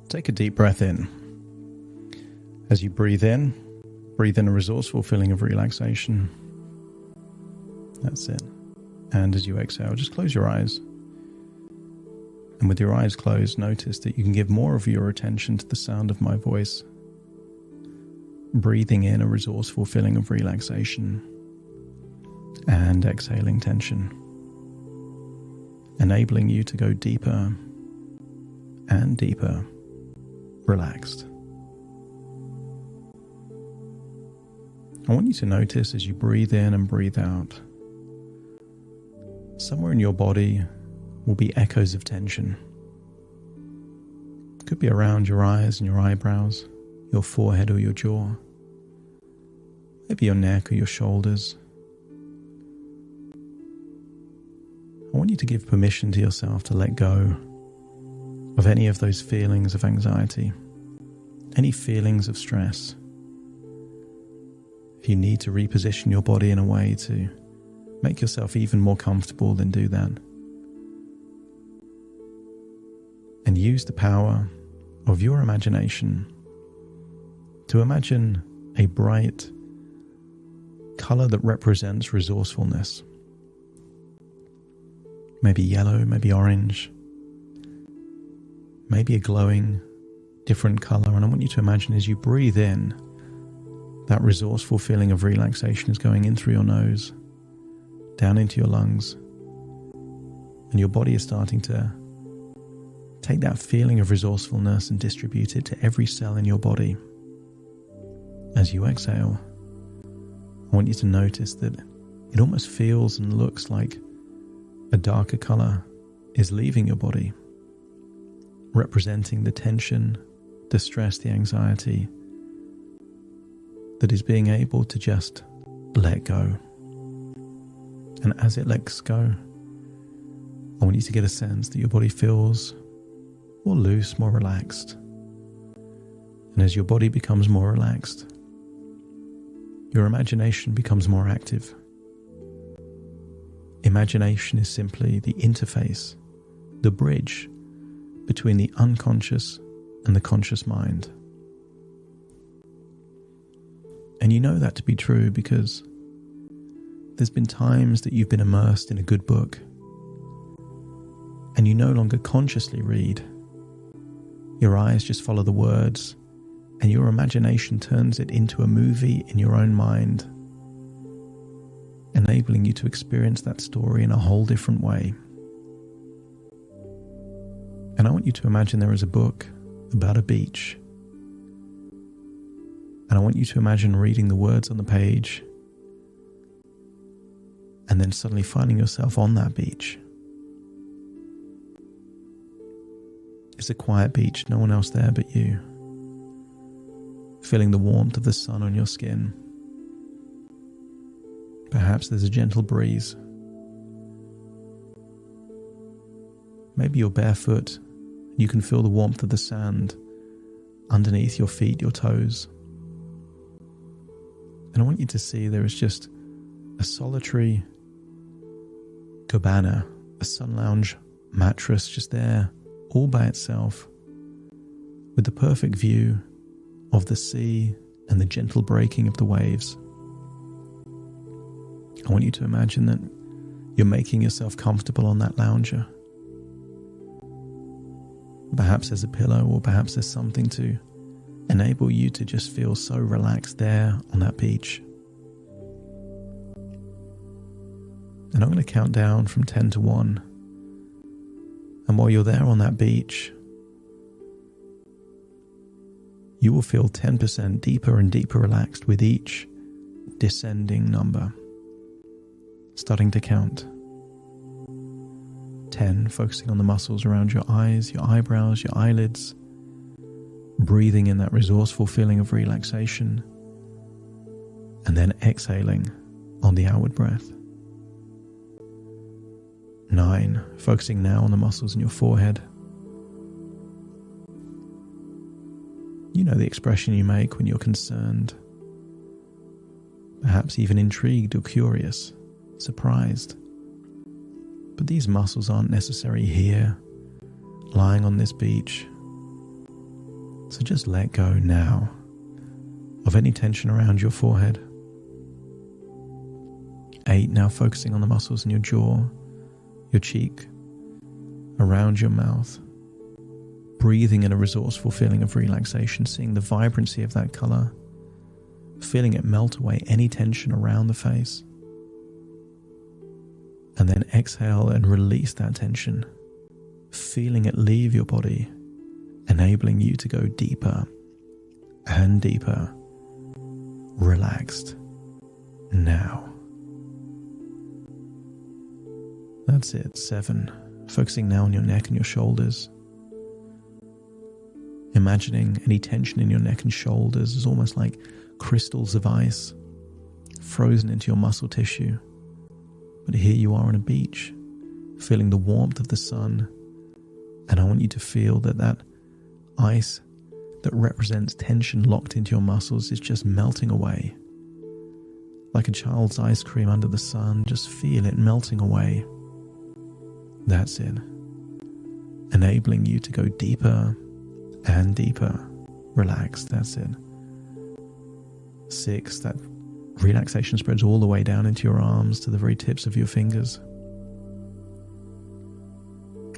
Take a deep breath in. As you breathe in a resourceful feeling of relaxation. That's it. And as you exhale, just close your eyes. And with your eyes closed, notice that you can give more of your attention to the sound of my voice. Breathing in a resourceful feeling of relaxation and exhaling tension. Enabling you to go deeper and deeper, relaxed. I want you to notice as you breathe in and breathe out, somewhere in your body will be echoes of tension. It could be around your eyes and your eyebrows, your forehead or your jaw, maybe your neck or your shoulders. I want you to give permission to yourself to let go of any of those feelings of anxiety, any feelings of stress. If you need to reposition your body in a way to make yourself even more comfortable, then do that. And use the power of your imagination to imagine a bright color that represents resourcefulness. Maybe yellow, maybe orange, maybe a glowing, different color. And I want you to imagine as you breathe in, that resourceful feeling of relaxation is going in through your nose, down into your lungs, and your body is starting to take that feeling of resourcefulness and distribute it to every cell in your body. As you exhale, I want you to notice that it almost feels and looks like a darker color is leaving your body, representing the tension, the stress, the anxiety that is being able to just let go. And as it lets go, I want you to get a sense that your body feels more loose, more relaxed. And as your body becomes more relaxed, your imagination becomes more active. Imagination is simply the interface, the bridge between the unconscious and the conscious mind. And you know that to be true because there's been times that you've been immersed in a good book and you no longer consciously read. Your eyes just follow the words and your imagination turns it into a movie in your own mind, enabling you to experience that story in a whole different way. And I want you to imagine there is a book about a beach. And I want you to imagine reading the words on the page and then suddenly finding yourself on that beach. It's a quiet beach, no one else there but you. Feeling the warmth of the sun on your skin. Perhaps there's a gentle breeze. Maybe you're barefoot and you can feel the warmth of the sand underneath your feet, your toes. And I want you to see there is just a solitary cabana, a sun lounge mattress just there all by itself with the perfect view of the sea and the gentle breaking of the waves. I want you to imagine that you're making yourself comfortable on that lounger. Perhaps there's a pillow or perhaps there's something to enable you to just feel so relaxed there on that beach. And I'm going to count down from 10 to 1. And while you're there on that beach, you will feel 10% deeper and deeper relaxed with each descending number. Starting to count. 10, focusing on the muscles around your eyes, your eyebrows, your eyelids. Breathing in that resourceful feeling of relaxation. And then exhaling on the outward breath. 9, focusing now on the muscles in your forehead. You know the expression you make when you're concerned, perhaps even intrigued or curious, surprised. But these muscles aren't necessarily here, lying on this beach. So just let go now of any tension around your forehead. 8, now focusing on the muscles in your jaw, your cheek, around your mouth. Breathing in a resourceful feeling of relaxation, seeing the vibrancy of that color, feeling it melt away any tension around the face. And then exhale and release that tension, feeling it leave your body, enabling you to go deeper and deeper, relaxed now. That's it. 7, focusing now on your neck and your shoulders. Imagining any tension in your neck and shoulders is almost like crystals of ice frozen into your muscle tissue. But here you are on a beach, feeling the warmth of the sun, and I want you to feel that ice that represents tension locked into your muscles is just melting away. Like a child's ice cream under the sun, just feel it melting away. That's it. Enabling you to go deeper and deeper. Relax, that's it. 6, that relaxation spreads all the way down into your arms to the very tips of your fingers.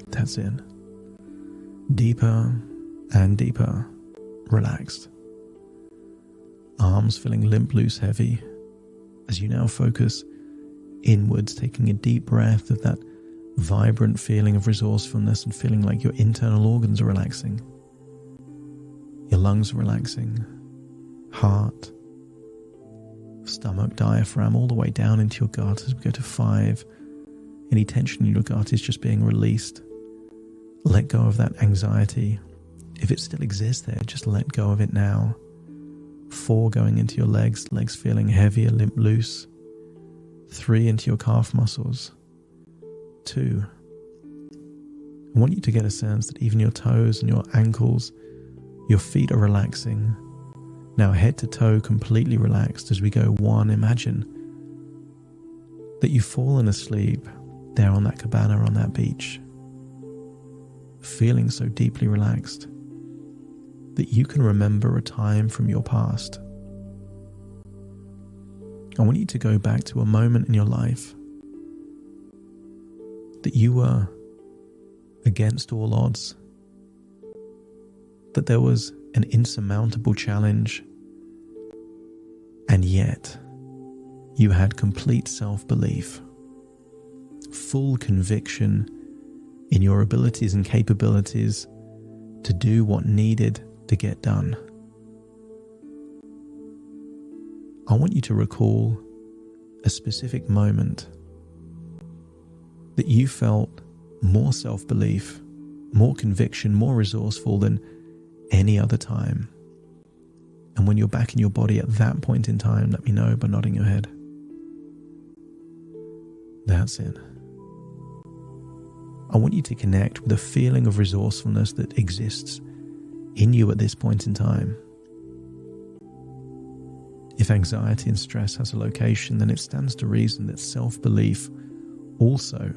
That's it. Deeper and deeper, relaxed. Arms feeling limp, loose, heavy, as you now focus inwards, taking a deep breath of that vibrant feeling of resourcefulness and feeling like your internal organs are relaxing. Your lungs are relaxing, heart, stomach, diaphragm, all the way down into your gut as we go to 5. Any tension in your gut is just being released. Let go of that anxiety. If it still exists there, just let go of it now. 4, going into your legs feeling heavier, limp, loose. 3, into your calf muscles. 2, I want you to get a sense that even your toes and your ankles, your feet are relaxing. Now head to toe completely relaxed as we go 1. Imagine that you've fallen asleep there on that cabana on that beach, feeling so deeply relaxed that you can remember a time from your past. I want you to go back to a moment in your life that you were against all odds, that there was an insurmountable challenge, and yet you had complete self-belief, full conviction in your abilities and capabilities to do what needed to get done. I want you to recall a specific moment that you felt more self-belief, more conviction, more resourceful than any other time. And when you're back in your body at that point in time, let me know by nodding your head. That's it. I want you to connect with a feeling of resourcefulness that exists in you at this point in time. If anxiety and stress has a location, then it stands to reason that self-belief also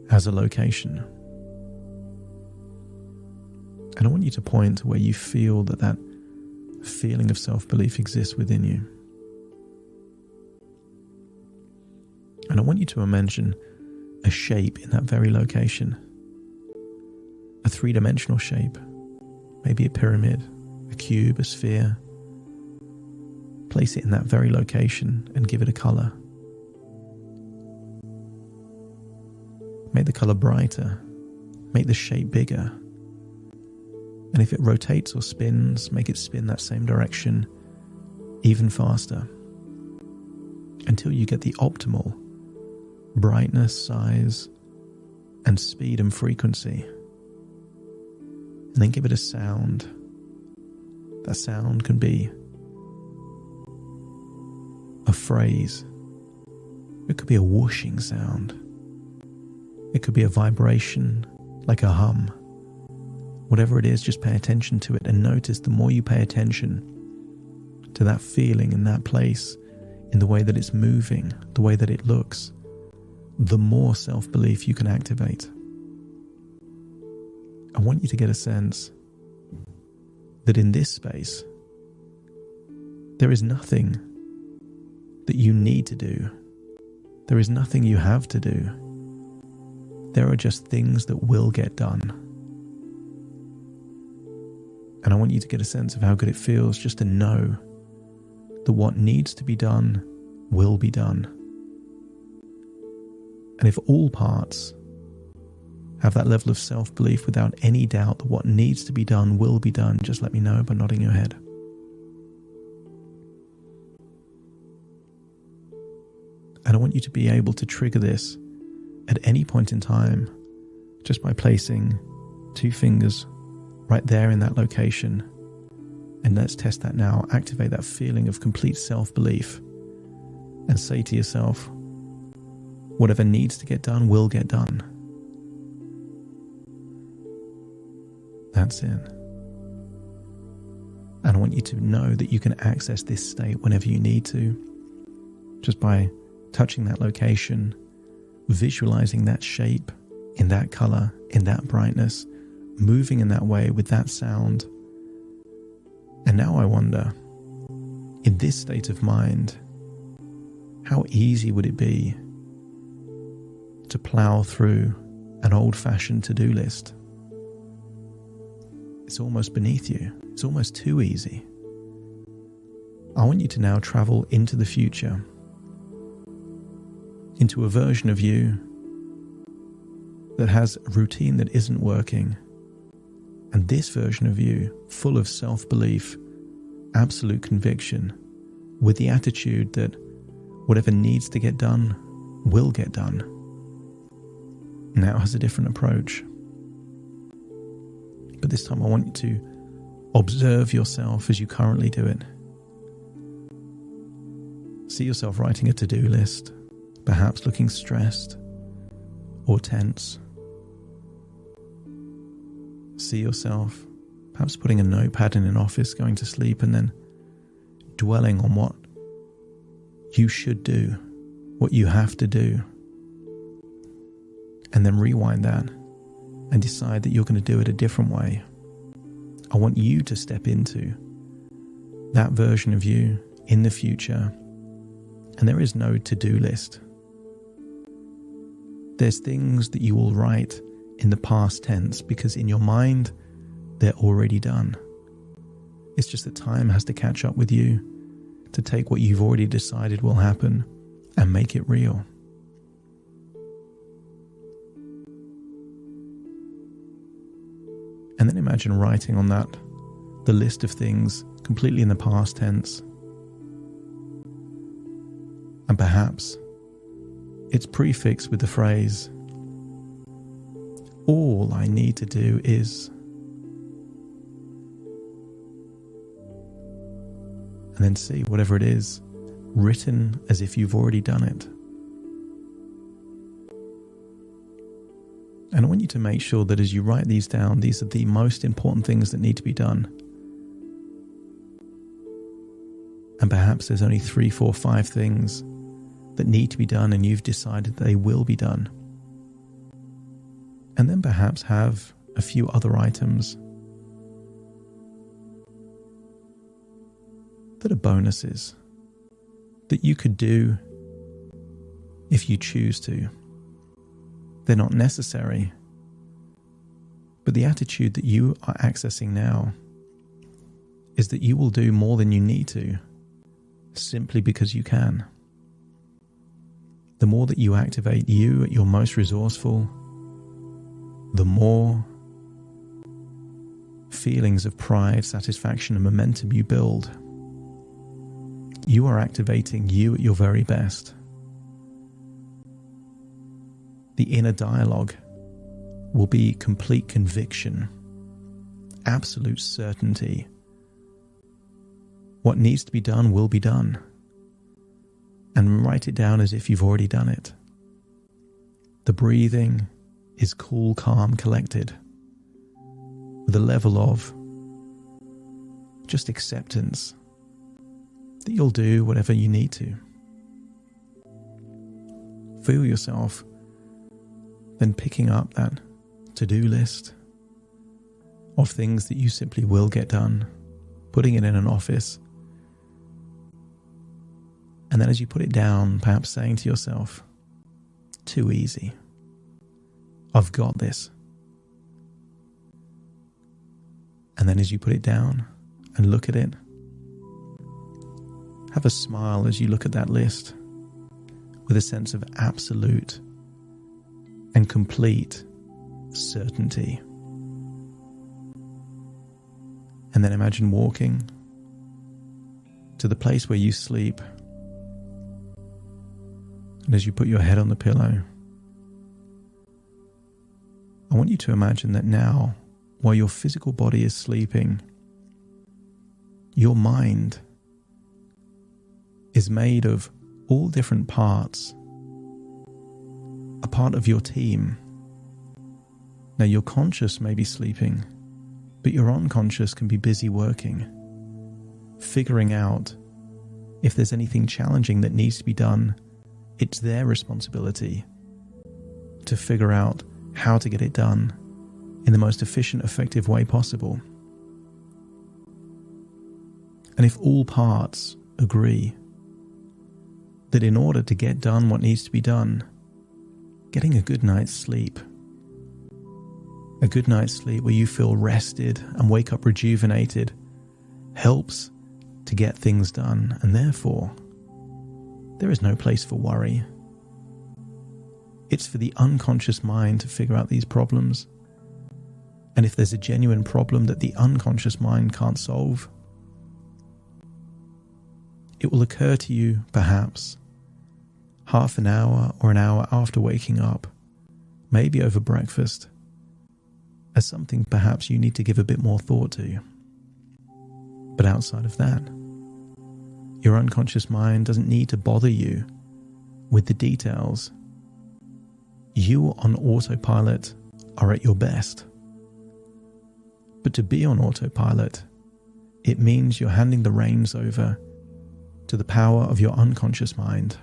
has a location. And I want you to point to where you feel that feeling of self-belief exists within you. And I want you to imagine a shape in that very location. A 3-dimensional shape. Maybe a pyramid, a cube, a sphere. Place it in that very location and give it a color. Make the color brighter. Make the shape bigger. And if it rotates or spins, make it spin that same direction even faster until you get the optimal brightness, size, and speed and frequency. And then give it a sound. That sound can be a phrase. It could be a whooshing sound. It could be a vibration, like a hum. Whatever it is, just pay attention to it and notice the more you pay attention to that feeling in that place, in the way that it's moving, the way that it looks, the more self-belief you can activate. I want you to get a sense that in this space, there is nothing that you need to do. There is nothing you have to do. There are just things that will get done. And I want you to get a sense of how good it feels just to know that what needs to be done will be done. And if all parts have that level of self-belief without any doubt that what needs to be done will be done, just let me know by nodding your head. And I want you to be able to trigger this at any point in time just by placing 2 fingers right there in that location. And let's test that now. Activate that feeling of complete self-belief and say to yourself, whatever needs to get done will get done. That's it. And I want you to know that you can access this state whenever you need to, just by touching that location, visualizing that shape in that color, in that brightness, moving in that way with that sound. And now I wonder, in this state of mind, how easy would it be to plow through an old-fashioned to-do list? It's almost beneath you. It's almost too easy. I want you to now travel into the future, into a version of you that has a routine that isn't working. And this version of you, full of self-belief, absolute conviction, with the attitude that whatever needs to get done will get done, now has a different approach. But this time I want you to observe yourself as you currently do it. See yourself writing a to-do list, perhaps looking stressed or tense. See yourself perhaps putting a notepad in an office, going to sleep, and then dwelling on what you should do, what you have to do. And then rewind that and decide that you're going to do it a different way. I want you to step into that version of you in the future. And there is no to-do list. There's things that you will write in the past tense because in your mind, they're already done. It's just that time has to catch up with you to take what you've already decided will happen and make it real. And then imagine writing on that the list of things completely in the past tense. And perhaps it's prefixed with the phrase, all I need to do is. And then see whatever it is written as if you've already done it. And I want you to make sure that as you write these down, these are the most important things that need to be done. And perhaps there's only 3, 4, 5 things that need to be done and you've decided they will be done. And then perhaps have a few other items that are bonuses that you could do if you choose to. They're not necessary, but the attitude that you are accessing now is that you will do more than you need to simply because you can. The more that you activate you at your most resourceful, the more feelings of pride, satisfaction, and momentum you build. You are activating you at your very best. The inner dialogue will be complete conviction, absolute certainty. What needs to be done will be done. And write it down as if you've already done it. The breathing is cool, calm, collected, with a level of just acceptance that you'll do whatever you need to. Feel yourself then picking up that to-do list of things that you simply will get done, putting it in an office. And then as you put it down, perhaps saying to yourself, too easy. I've got this. And then as you put it down and look at it, have a smile as you look at that list with a sense of absolute and complete certainty. And then imagine walking to the place where you sleep. And as you put your head on the pillow, I want you to imagine that now, while your physical body is sleeping, your mind is made of all different parts, a part of your team. Now, your conscious may be sleeping, but your unconscious can be busy working, figuring out if there's anything challenging that needs to be done. It's their responsibility to figure out how to get it done in the most efficient, effective way possible. And if all parts agree that in order to get done what needs to be done, getting a good night's sleep where you feel rested and wake up rejuvenated, helps to get things done, and therefore there is no place for worry. It's for the unconscious mind to figure out these problems. And if there's a genuine problem that the unconscious mind can't solve, it will occur to you, perhaps, half an hour or an hour after waking up, maybe over breakfast, as something perhaps you need to give a bit more thought to. But outside of that, your unconscious mind doesn't need to bother you with the details. You on autopilot are at your best. But to be on autopilot, it means you're handing the reins over to the power of your unconscious mind.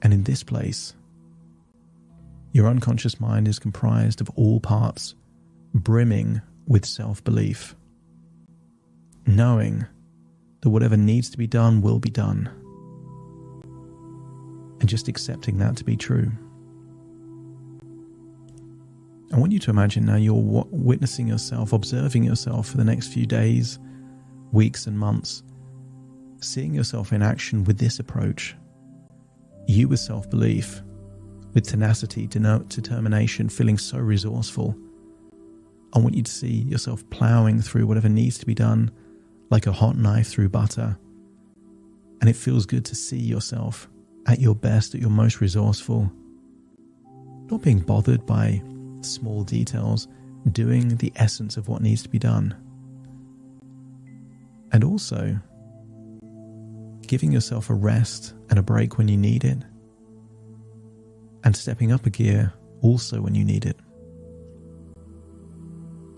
And in this place, your unconscious mind is comprised of all parts brimming with self-belief, knowing that whatever needs to be done will be done, and just accepting that to be true. I want you to imagine now you're witnessing yourself, observing yourself for the next few days, weeks and months, seeing yourself in action with this approach. You with self-belief, with tenacity, determination, feeling so resourceful. I want you to see yourself plowing through whatever needs to be done like a hot knife through butter. And it feels good to see yourself at your best, at your most resourceful, not being bothered by small details, doing the essence of what needs to be done. And also giving yourself a rest and a break when you need it, and stepping up a gear also when you need it.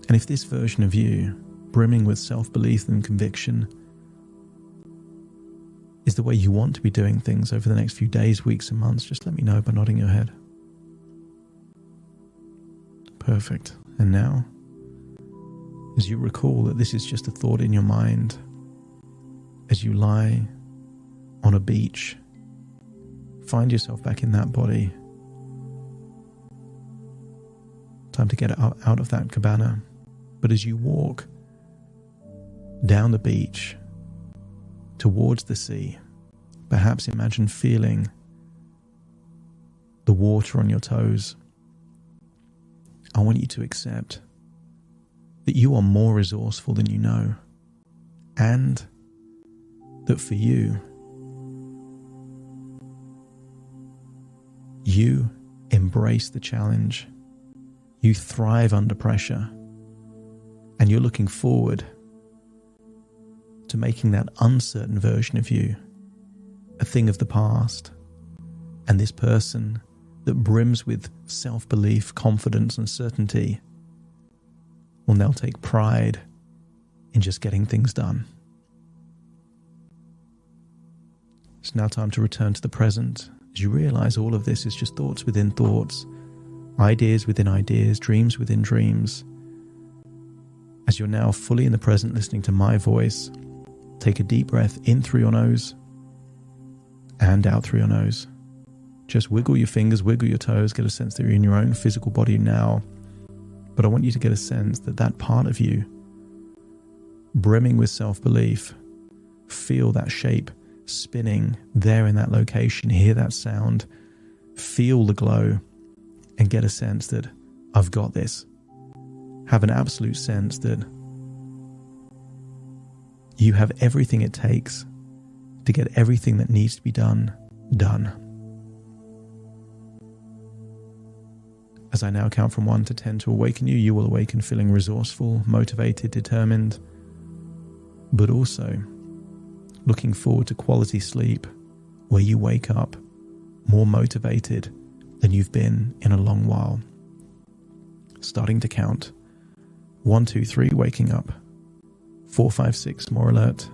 And if this version of you, brimming with self-belief and conviction, is the way you want to be doing things over the next few days, weeks and months, just let me know by nodding your head. Perfect. And now, as you recall that this is just a thought in your mind, as you lie on a beach, find yourself back in that body. Time to get out of that cabana. But as you walk down the beach towards the sea, perhaps imagine feeling the water on your toes. I want you to accept that you are more resourceful than you know, and that for you, you embrace the challenge. You thrive under pressure, and you're looking forward to making that uncertain version of you a thing of the past. And this person that brims with self-belief, confidence, and certainty will now take pride in just getting things done. It's now time to return to the present as you realize all of this is just thoughts within thoughts, ideas within ideas, dreams within dreams. As you're now fully in the present listening to my voice, take a deep breath in through your nose and out through your nose. Just wiggle your fingers, wiggle your toes, get a sense that you're in your own physical body now. But I want you to get a sense that that part of you, brimming with self-belief, feel that shape spinning there in that location, hear that sound, feel the glow, and get a sense that I've got this. Have an absolute sense that you have everything it takes to get everything that needs to be done. As I now count from 1 to 10 to awaken you, you will awaken feeling resourceful, motivated, determined, but also looking forward to quality sleep where you wake up more motivated than you've been in a long while. Starting to count. 1, 2, 3, waking up. 4, 5, 6, more alert.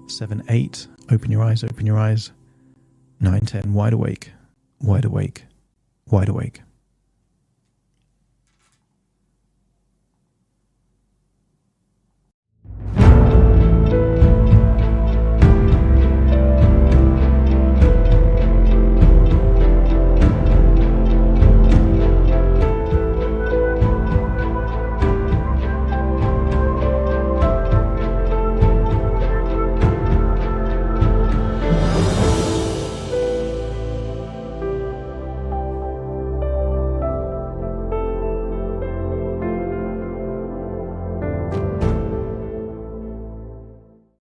7, 8, open your eyes. 9, 10, wide awake, wide awake, wide awake.